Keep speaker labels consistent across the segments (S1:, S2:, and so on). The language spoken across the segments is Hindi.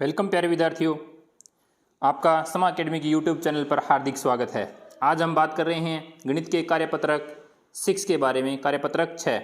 S1: वेलकम प्यारे विद्यार्थियों, आपका समा अकेडमी की यूट्यूब चैनल पर हार्दिक स्वागत है। आज हम बात कर रहे हैं गणित के कार्यपत्रक 6 के बारे में। कार्यपत्रक 6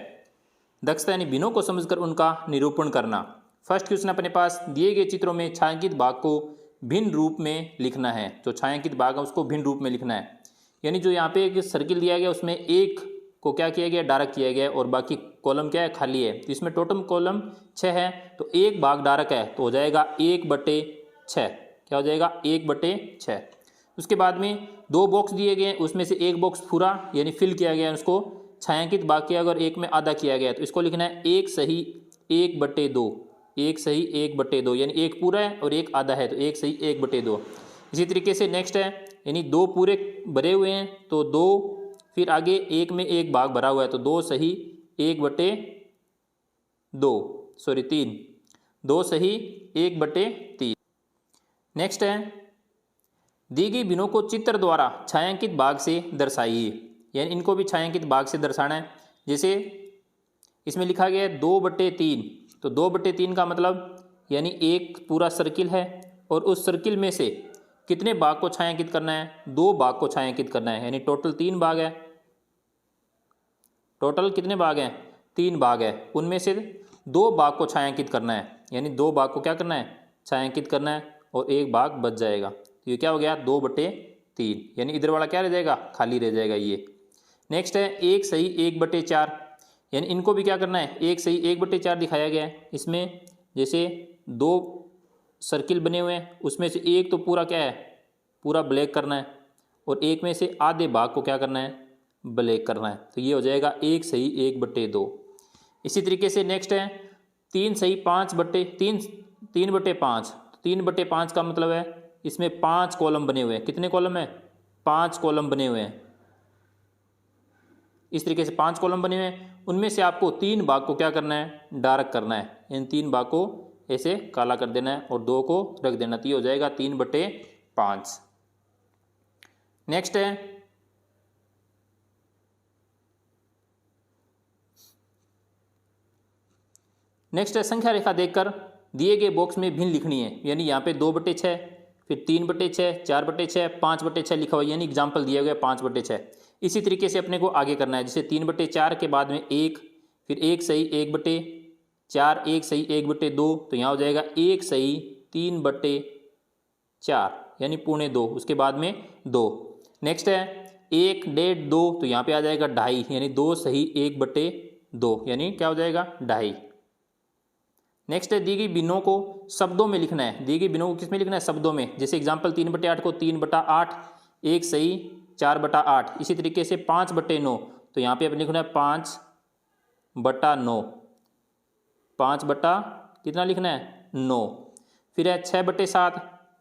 S1: दक्षता यानी भिन्नों को समझकर उनका निरूपण करना। फर्स्ट क्वेश्चन अपने पास दिए गए चित्रों में छायांकित भाग को भिन्न रूप में लिखना है। जो छायांकित भाग है उसको भिन्न रूप में लिखना है, यानी जो यहाँ पे एक सर्किल दिया गया उसमें एक को क्या किया गया, डार्क किया गया और बाकी कॉलम क्या है, खाली है। तो इसमें टोटल कॉलम 6 है, तो एक भाग डार्क है तो हो जाएगा 1/6। क्या हो जाएगा, 1/6। उसके बाद में दो बॉक्स दिए गए, उसमें से एक बॉक्स पूरा यानी फिल किया गया, उसको छायांकित भाग किया गया और एक में आधा किया गया, तो इसको लिखना है 1 सही 1/2। 1 सही 1/2 यानी एक पूरा है और एक आधा है, तो 1 सही 1/2। इसी तरीके से नेक्स्ट है, यानी दो पूरे भरे हुए हैं तो 2, फिर आगे एक में एक भाग भरा हुआ है तो 2 सही 1/2, सॉरी 3, 2 सही 1/3। नेक्स्ट है, दी गई भिन्नों को चित्र द्वारा छायांकित भाग से दर्शाइए, यानी इनको भी छायांकित भाग से दर्शाना है। जैसे इसमें लिखा गया है 2/3, तो 2/3 का मतलब यानी एक पूरा सर्किल है और उस सर्किल में से कितने भाग को छायांकित करना है, 2 भाग को छायांकित करना है, यानी टोटल 3 भाग है। टोटल कितने भाग हैं, 3 भाग है, उनमें से 2 भाग को छायांकित करना है, यानी 2 भाग को क्या करना है, छायांकित करना है और एक भाग बच जाएगा। तो ये क्या हो गया, 2/3, यानी इधर वाला क्या रह जाएगा, खाली रह जाएगा ये। नेक्स्ट है 1 सही 1/4, यानी इनको भी क्या करना है, 1 सही 1/4 दिखाया गया है। इसमें जैसे 2 सर्किल बने हुए हैं, उसमें से एक तो पूरा क्या है, पूरा ब्लैक करना है और एक में से आधे भाग को क्या करना है, ब्लैक करना है, तो ये हो जाएगा 1 सही 1/2। इसी तरीके से नेक्स्ट है 3 सही 3/5। 3/5 का मतलब है इसमें 5 कॉलम बने हुए हैं। कितने कॉलम है, 5 कॉलम बने हुए हैं। इस तरीके से 5 कॉलम बने हुए हैं, उनमें से आपको 3 भाग को क्या करना है, डार्क करना है। इन 3 भाग को ऐसे काला कर देना है और 2 को रख देना, तो ये हो जाएगा 3/5। नेक्स्ट है संख्या रेखा देखकर दिए गए बॉक्स में भिन्न लिखनी है, यानी यहाँ पे 2/6, फिर 3/6, 4/6, 5/6 लिखा हुआ, यानी एग्जाम्पल दिया गया 5/6। इसी तरीके से अपने को आगे करना है, जैसे 3/4 के बाद में 1, फिर 1 सही 1/4, 1 सही 1/2, तो यहाँ हो जाएगा 1 सही 3/4 यानी 2.25, उसके बाद में 2। नेक्स्ट है 1.5, तो यहाँ पे आ जाएगा 2.5, यानी 2 सही 1/2, यानी क्या हो जाएगा, 2.5। नेक्स्ट है दी गई भिन्नों को शब्दों में लिखना है। दी गई भिन्नों को किस में लिखना है, शब्दों में। जैसे एग्जाम्पल 3/8 को 3/8, 1 सही 4/8। इसी तरीके से 5/9, तो यहाँ पे अपने लिखना है 5/9, 5 बटा कितना लिखना है, 9। फिर है 6/7,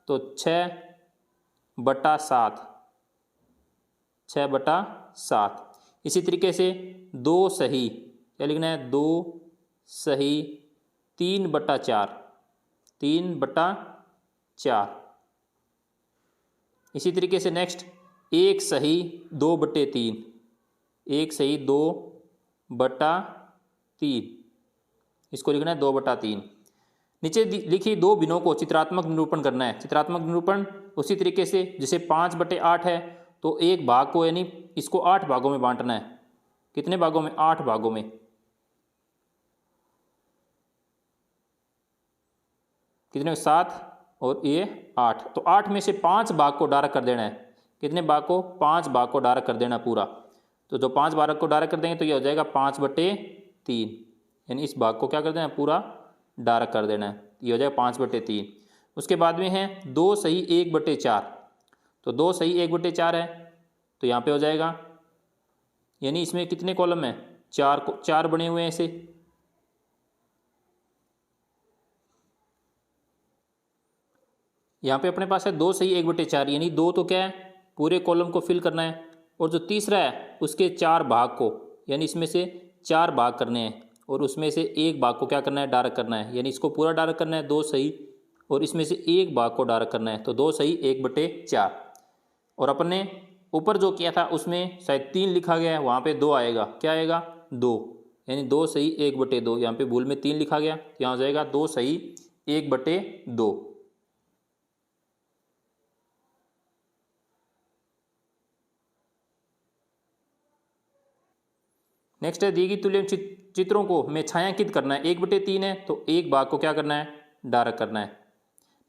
S1: तो 6/7, 6/7। इसी तरीके से 2 सही क्या लिखना है, 2 सही 3/4, 3/4। इसी तरीके से नेक्स्ट 1 सही 2/3, 1 सही 2/3, इसको लिखना है 2/3। नीचे लिखी 2 भिन्नों को चित्रात्मक निरूपण करना है। चित्रात्मक निरूपण उसी तरीके से जैसे 5/8 है, तो एक भाग को यानी इसको 8 भागों में बांटना है। कितने भागों में, 8 भागों में। कितने, 7 और ये 8, तो 8 में से 5 भाग को डार्क कर देना है। कितने भाग को, 5 भाग को डार्क कर देना पूरा। तो जो 5 भाग को डार्क कर देंगे तो ये हो जाएगा 5/3, यानी इस भाग को क्या कर देना है, पूरा डार्क कर देना है, ये हो जाएगा 5/3। उसके बाद में है 2 सही 1/4, तो 2 सही 1/4 है, तो यहाँ पे हो जाएगा, यानी इसमें कितने कॉलम है, 4 बने हुए हैं ऐसे। यहाँ पे अपने पास है 2 सही 1/4, यानी 2 तो क्या है, पूरे कॉलम को फिल करना है, और जो तीसरा है उसके 4 भाग को, यानी इसमें से 4 भाग करने हैं और उसमें से एक भाग को क्या करना है, डार्क करना है, यानी इसको पूरा डार्क करना है 2 सही, और इसमें से एक भाग को डार्क करना है, तो 2 सही 1/4। और अपने ऊपर जो किया था उसमें शायद 3 लिखा गया है, वहाँ पे 2 आएगा, क्या आएगा, 2, यानी 2 सही 1/2। यहाँ पे भूल में 3 लिखा गया, यहाँ हो जाएगा 2 सही 1/2। नेक्स्ट है दी गई तुल्य चित्रों को मैं छायांकित करना है। 1/3 है तो एक भाग को क्या करना है, डार्क करना है।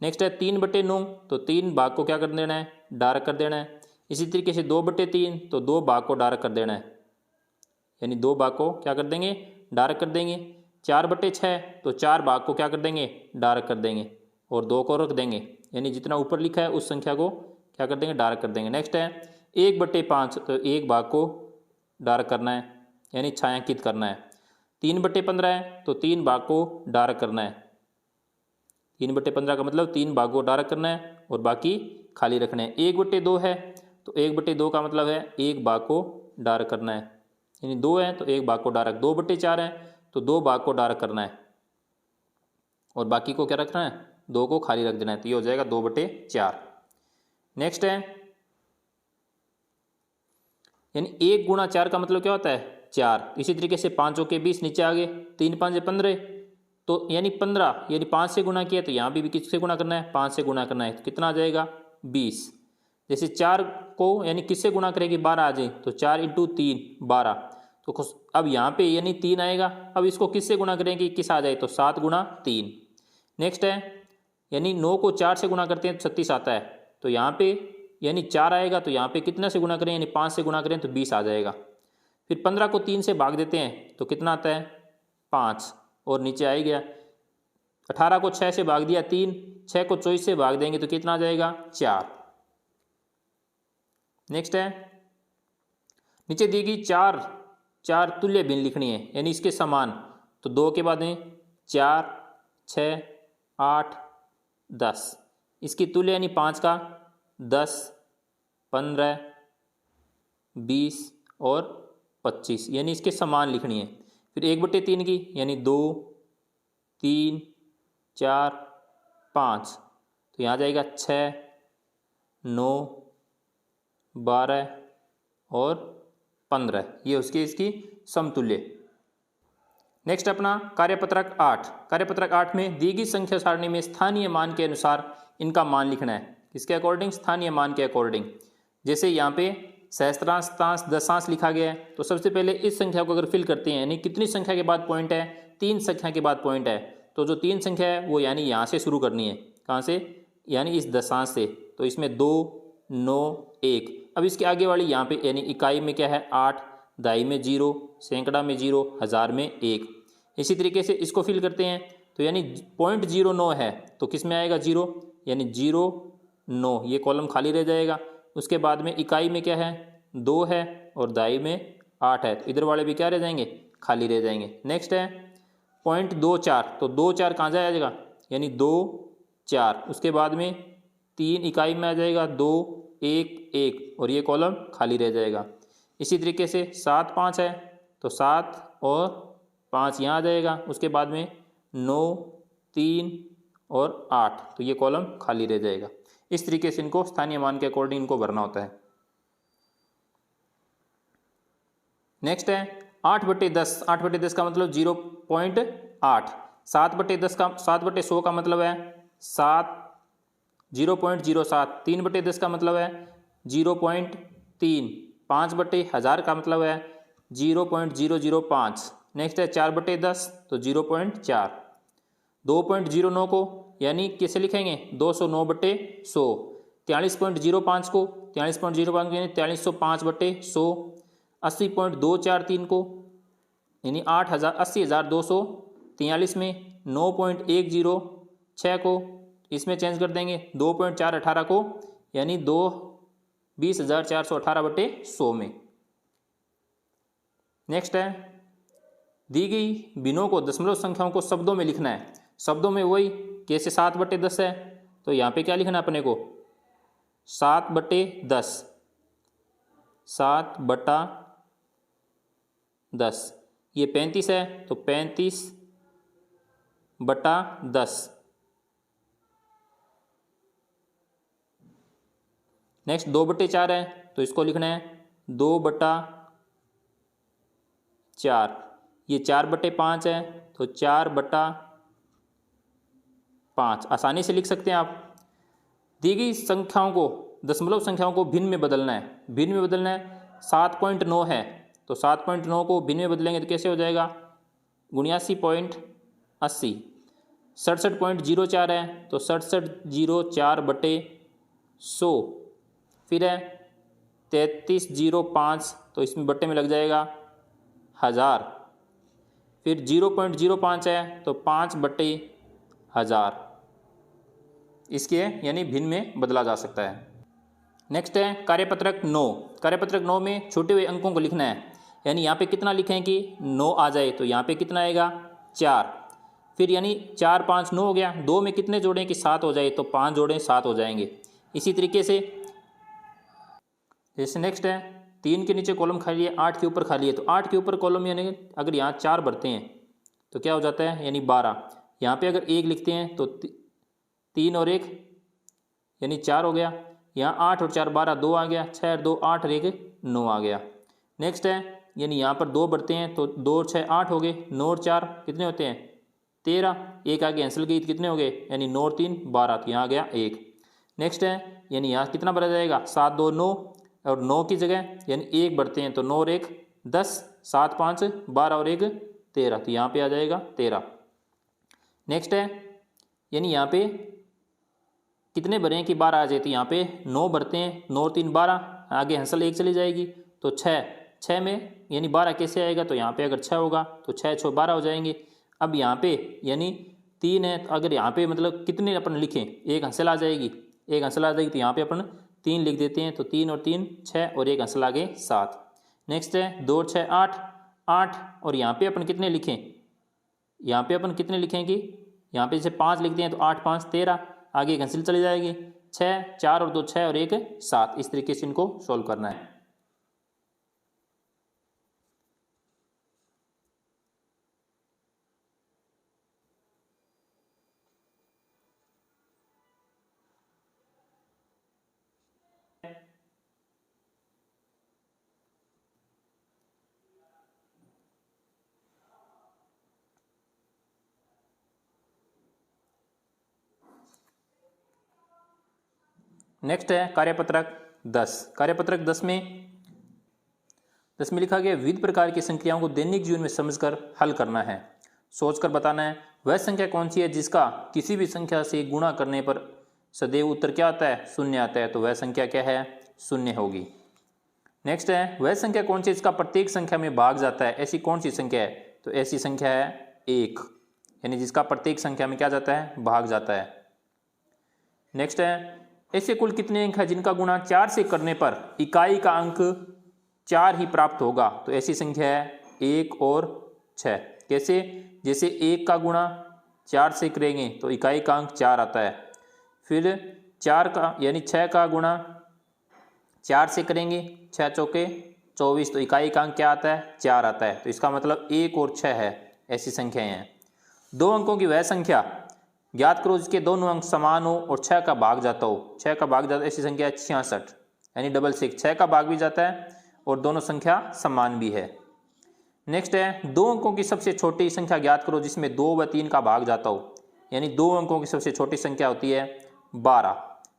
S1: नेक्स्ट है 3/9 तो 3 भाग को क्या कर देना है, डार्क कर देना है। इसी तरीके से 2/3 तो 2 भाग को डार्क कर देना है, यानी 2 भाग को क्या कर देंगे, डार्क कर देंगे। 4/6 तो 4 भाग को क्या कर देंगे, डार्क कर देंगे और 2 को रख देंगे, यानी जितना ऊपर लिखा है उस संख्या को क्या कर देंगे, डार्क कर देंगे। नेक्स्ट है 1/5 तो 1 भाग को डार्क करना है, यानी छायांकित करना है। 3/15 है तो 3 भाग को डार्क करना है। 3/15 का मतलब 3 भाग को डार्क करना है और बाकी खाली रखने हैं। 1/2 है तो 1/2 का मतलब है 1 भाग को डार्क करना है, यानी 2 है तो 1 भाग को डार्क। 2/4 है तो 2 भाग को डार्क करना है और बाकी को क्या रखना है, 2 को खाली रख देना है। तो ये हो जाएगा 2/4। नेक्स्ट है यानी 1 गुणा 4 का मतलब क्या होता है, 4। इसी तरीके से 5 के 20 नीचे आ गए, 3 5 15 तो यानी 15, यानी 5 से गुणा किया तो यहाँ भी किससे गुणा करना है, 5 से गुणा करना है। तो कितना आ जाएगा, 20। जैसे 4 को यानी किससे गुणा करेगी, 12 आ जाए तो 4 × 3 12। तो अब यहाँ पे यानी 3 आएगा। अब इसको किससे गुणा करेंगे, 21 आ जाए तो 7 × 3। नेक्स्ट है यानी 9 को 4 से गुणा करते हैं तो 36 आता है। तो यहाँ पे यानी 4 आएगा तो यहाँ पे कितना से गुणा करें, यानी 5 से गुणा करें तो 20 आ जाएगा। फिर 15 को 3 से भाग देते हैं तो कितना आता है, 5 और नीचे आ ही गया। 18 को 6 से भाग दिया 3, 6 को 24 से भाग देंगे तो कितना आ जाएगा, 4। नेक्स्ट है नीचे दी गई चार तुल्य भिन्न लिखनी है, यानी इसके समान। तो 2 के बाद में 4 6 8 10, इसकी तुल्य यानी 5 का 10 15 20 और 25, यानी इसके समान लिखनी है। फिर 1/3 की यानी 2 3 4 5, तो यहाँ जाएगा 6 9 12 और 15, ये उसकी इसकी समतुल्य। नेक्स्ट अपना कार्यपत्रक 8। कार्यपत्रक 8 में दी गई संख्या सारणी में स्थानीय मान के अनुसार इनका मान लिखना है। किसके अकॉर्डिंग, स्थानीय मान के अकॉर्डिंग। जैसे यहाँ पे सहस्त्रांश, शतांश, दशांश लिखा गया है तो सबसे पहले इस संख्या को अगर फिल करते हैं, यानी कितनी संख्या के बाद पॉइंट है, 3 संख्या के बाद पॉइंट है। तो जो 3 संख्या है वो यानी यहाँ से शुरू करनी है। कहाँ से, यानी इस दशांश से। तो इसमें 2 9 1। अब इसके आगे वाली यहाँ पे यानी इकाई में क्या है 8, दहाई में 0, सैकड़ा में 0, हज़ार में 1। इसी तरीके से इसको फिल करते हैं तो यानी 0.09 है तो किस में आएगा 0, यानी 0 9, ये कॉलम खाली रह जाएगा। उसके बाद में इकाई में क्या है 2 है और दहाई में 8 है, तो इधर वाले भी क्या रह जाएंगे, खाली रह जाएंगे। नेक्स्ट है 0.24, तो 2 4 कहाँ जाएगा, यानी 2 4। उसके बाद में 3 इकाई में आ जाएगा 2 1 1 और ये कॉलम खाली रह जाएगा। इसी तरीके से 7 5 है तो 7 और 5 यहाँ आ जाएगा। उसके बाद में 9 3 और 8, तो ये कॉलम खाली रह जाएगा। इस तरीके से इनको स्थानीय मान के अकॉर्डिंग इनको भरना होता है। नेक्स्ट है 8/10। 8/10 का मतलब 0.8। 7/10 का 7/100 का मतलब है 7 0.07। 3/10 का मतलब है 0.3। 5/1000 का मतलब है 0.005। नेक्स्ट है 4/10 तो 0.4। 2.09 को यानी कैसे लिखेंगे, 209/100। 43.05 को 43.05 यानी 4305/100। 80.243 को यानी 80,243 में 9.106 को इसमें चेंज कर देंगे। 2.418 को यानी 20,418/100 में। नेक्स्ट है दी गई भिन्नों को दशमलव संख्याओं को शब्दों में लिखना है। शब्दों में वही कैसे 7/10 है तो यहाँ पे क्या लिखना है अपने को 7/10। 7/10 ये 35 है तो 35/10। नेक्स्ट 2/4 है तो इसको लिखना है 2/4। ये 4/5 है तो 4/5 आसानी से लिख सकते हैं आप। दी गई संख्याओं को दशमलव संख्याओं को भिन्न में बदलना है। भिन्न में बदलना है 7.9 है तो 7.9 को भिन्न में बदलेंगे तो कैसे हो जाएगा, 79.80। 67.04 है तो 6704/100। फिर है 3305, तो इसमें बट्टे में लग जाएगा 1000। फिर 0.05 है तो 5/1000, इसके यानी भिन्न में बदला जा सकता है। नेक्स्ट है कार्यपत्रक 9। कार्यपत्रक 9 में छूटे हुए अंकों को लिखना है, यानी यहाँ पे कितना लिखें कि 9 आ जाए, तो यहाँ पे कितना आएगा 4। फिर यानी 4 5 9 हो गया, 2 में कितने जोड़ें कि 7 हो जाए, तो 5 जोड़ें 7 हो जाएंगे। इसी तरीके से जैसे नेक्स्ट है 3 के नीचे कॉलम खाली है, 8 के ऊपर खाली है, तो 8 के ऊपर कॉलम यानी अगर यहाँ 4 भरते हैं तो क्या हो जाता है, यानी 12। यहाँ पे अगर 1 लिखते हैं तो 3 और 1 यानी 4 हो गया। यहाँ 8 और 4 12, 2 आ गया, 6 और 2 8 और 1 9 आ गया। नेक्स्ट है यानी यहाँ पर 2 बढ़ते हैं तो 2 और 6 8 हो गए, 9 और 4 कितने होते हैं 13, 1 आगे कैंसिल गई तो कितने हो गए, यानी 9 और 3 12, तो यहाँ आ गया 1। नेक्स्ट है यानी यहाँ कितना भरा जाएगा, 7 2 9, और 9 की जगह यानी 1 बढ़ते हैं तो 9 और 1 10, 7 5 12 और 1 13, तो यहाँ पे आ जाएगा 13। नेक्स्ट है यानी यहाँ पे कितने भरे हैं कि 12 आ जाए, तो यहाँ पे 9 भरते हैं, 9 और 3 12, आगे हंसल 1 चली जाएगी तो 6 में यानी 12 कैसे आएगा, तो यहाँ पे अगर 6 होगा तो 6 6 12 हो जाएंगे। अब यहाँ पे यानी 3 है, तो अगर यहाँ पे मतलब कितने अपन लिखें, एक हंसल आ जाएगी, एक हंसल आ जाएगी, तो यहाँ पे अपन 3 लिख देते हैं, तो 3 और 3 6 और एक हंसल आगे 7। नेक्स्ट है 2 और 6 8 8, और यहाँ पे अपन कितने लिखें, यहाँ पे अपन कितने लिखें कि यहाँ पे जैसे 5 लिखते हैं तो 8 5 13, आगे एक हंसल चली जाएगी, 6 4 और 2 6 और 1 7। इस तरीके से इनको सॉल्व करना है। नेक्स्ट है कार्यपत्रक 10। कार्यपत्रक 10 में लिखा गया विविध प्रकार की संख्याओं को दैनिक जीवन में समझकर हल करना है। सोचकर बताना है वह संख्या कौन सी है जिसका किसी भी संख्या से गुणा करने पर सदैव उत्तर क्या आता है, शून्य आता है, तो वह संख्या क्या है, शून्य होगी। नेक्स्ट है वह संख्या कौन सी इसका प्रत्येक संख्या में भाग जाता है, ऐसी कौन सी संख्या है, तो ऐसी संख्या है 1, यानी जिसका प्रत्येक संख्या में क्या जाता है, भाग जाता है। नेक्स्ट है ऐसे कुल कितने अंक हैं जिनका गुणा 4 से करने पर इकाई का अंक 4 ही प्राप्त होगा, तो ऐसी संख्या है 1 और 6। कैसे, जैसे 1 का गुणा 4 से करेंगे तो इकाई का अंक 4 आता है, फिर 4 का यानी 6 का गुणा 4 से करेंगे, 6 चौके 24, तो इकाई का अंक क्या आता है, 4 आता है, तो इसका मतलब 1 और 6 है, ऐसी संख्याएं हैं। 2 अंकों की वह संख्या ज्ञात करो जिसके दोनों अंक समान हो और 6 का भाग जाता हो, 6 का भाग जाता है, ऐसी संख्या है 66, यानी 66, 6 का भाग भी जाता है और दोनों संख्या समान भी है। नेक्स्ट है 2 अंकों की सबसे छोटी संख्या ज्ञात करो जिसमें 2 व 3 का भाग जाता हो, यानी 2 अंकों की सबसे छोटी संख्या होती है 12,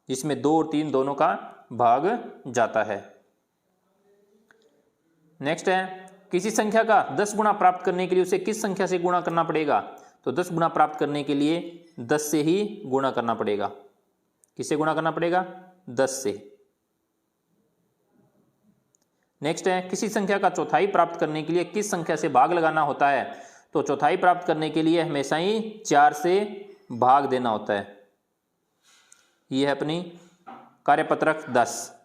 S1: जिसमें 2 और 3 दोनों का भाग जाता है। नेक्स्ट है किसी संख्या का 10 गुना प्राप्त करने के लिए उसे किस संख्या से गुणा करना पड़ेगा, तो 10 गुना प्राप्त करने के लिए 10 से ही गुणा करना पड़ेगा। किससे गुणा करना पड़ेगा, 10 से। नेक्स्ट है किसी संख्या का चौथाई प्राप्त करने के लिए किस संख्या से भाग लगाना होता है, तो चौथाई प्राप्त करने के लिए हमेशा ही 4 से भाग देना होता है। यह है अपनी कार्यपत्रक 10।